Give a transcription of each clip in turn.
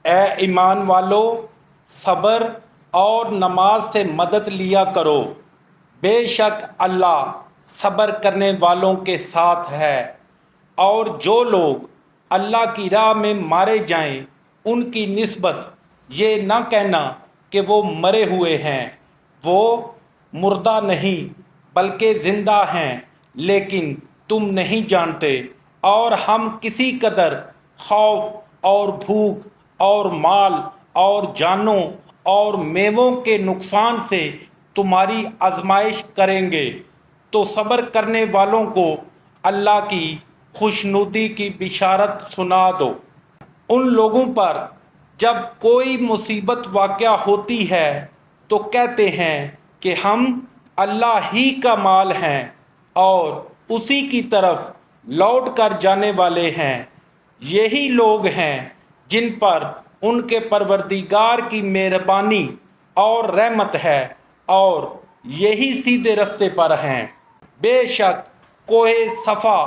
اے ایمان والو، صبر اور نماز سے مدد لیا کرو، بے شک اللہ صبر کرنے والوں کے ساتھ ہے۔ اور جو لوگ اللہ کی راہ میں مارے جائیں ان کی نسبت یہ نہ کہنا کہ وہ مرے ہوئے ہیں، وہ مردہ نہیں بلکہ زندہ ہیں، لیکن تم نہیں جانتے۔ اور ہم کسی قدر خوف اور بھوک اور مال اور جانوں اور میووں کے نقصان سے تمہاری آزمائش کریں گے، تو صبر کرنے والوں کو اللہ کی خوشنودی کی بشارت سنا دو۔ ان لوگوں پر جب کوئی مصیبت واقع ہوتی ہے تو کہتے ہیں کہ ہم اللہ ہی کا مال ہیں اور اسی کی طرف لوٹ کر جانے والے ہیں۔ یہی لوگ ہیں جن پر ان کے پروردگار کی مہربانی اور رحمت ہے اور یہی سیدھے رستے پر ہیں۔ بے شک کوہ صفا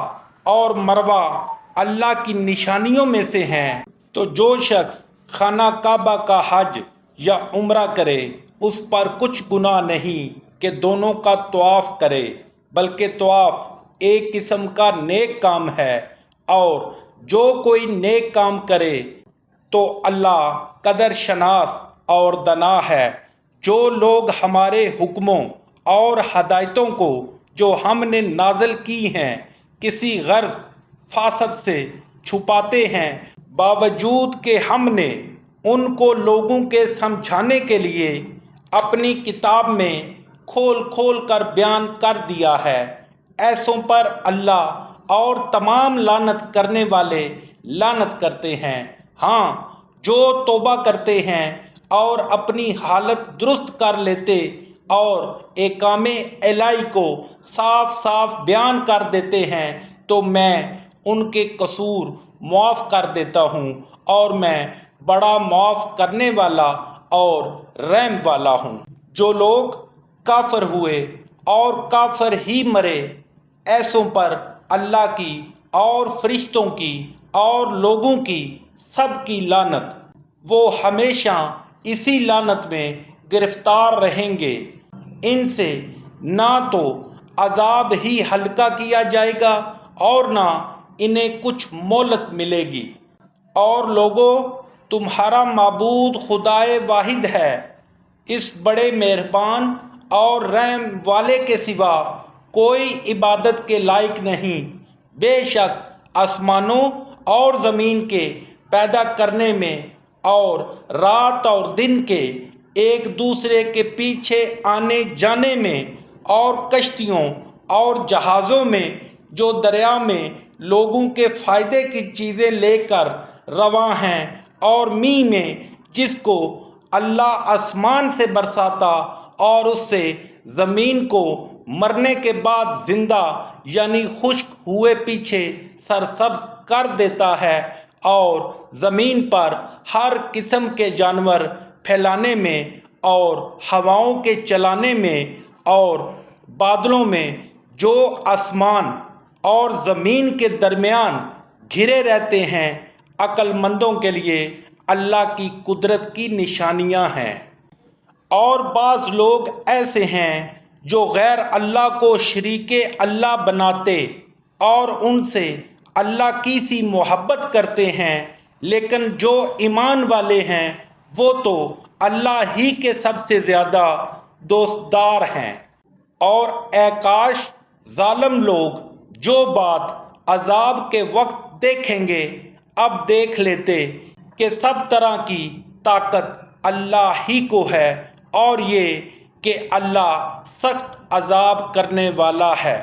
اور مروہ اللہ کی نشانیوں میں سے ہیں، تو جو شخص خانہ کعبہ کا حج یا عمرہ کرے اس پر کچھ گناہ نہیں کہ دونوں کا طواف کرے، بلکہ طواف ایک قسم کا نیک کام ہے، اور جو کوئی نیک کام کرے تو اللہ قدر شناس اور دانا ہے۔ جو لوگ ہمارے حکموں اور ہدایتوں کو جو ہم نے نازل کی ہیں کسی غرض فاسد سے چھپاتے ہیں، باوجود کہ ہم نے ان کو لوگوں کے سمجھانے کے لیے اپنی کتاب میں کھول کھول کر بیان کر دیا ہے، ایسوں پر اللہ اور تمام لعنت کرنے والے لعنت کرتے ہیں۔ ہاں، جو توبہ کرتے ہیں اور اپنی حالت درست کر لیتے اور احکام الہی کو صاف صاف بیان کر دیتے ہیں تو میں ان کے قصور معاف کر دیتا ہوں، اور میں بڑا معاف کرنے والا اور رحم والا ہوں۔ جو لوگ کافر ہوئے اور کافر ہی مرے، ایسوں پر اللہ کی اور فرشتوں کی اور لوگوں کی سب کی لعنت، وہ ہمیشہ اسی لعنت میں گرفتار رہیں گے۔ ان سے نہ تو عذاب ہی ہلکا کیا جائے گا اور نہ انہیں کچھ مہلت ملے گی۔ اور لوگو، تمہارا معبود خدائے واحد ہے، اس بڑے مہربان اور رحم والے کے سوا کوئی عبادت کے لائق نہیں۔ بے شک آسمانوں اور زمین کے پیدا کرنے میں اور رات اور دن کے ایک دوسرے کے پیچھے آنے جانے میں اور کشتیوں اور جہازوں میں جو دریا میں لوگوں کے فائدے کی چیزیں لے کر رواں ہیں، اور می میں جس کو اللہ آسمان سے برساتا اور اس سے زمین کو مرنے کے بعد زندہ یعنی خشک ہوئے پیچھے سرسبز کر دیتا ہے، اور زمین پر ہر قسم کے جانور پھیلانے میں اور ہواؤں کے چلانے میں اور بادلوں میں جو آسمان اور زمین کے درمیان گھرے رہتے ہیں، عقل مندوں کے لیے اللہ کی قدرت کی نشانیاں ہیں۔ اور بعض لوگ ایسے ہیں جو غیر اللہ کو شریک اللہ بناتے اور ان سے اللہ کی سی محبت کرتے ہیں، لیکن جو ایمان والے ہیں وہ تو اللہ ہی کے سب سے زیادہ دوستدار ہیں۔ اور اے کاش ظالم لوگ جو بات عذاب کے وقت دیکھیں گے اب دیکھ لیتے کہ سب طرح کی طاقت اللہ ہی کو ہے، اور یہ کہ اللہ سخت عذاب کرنے والا ہے۔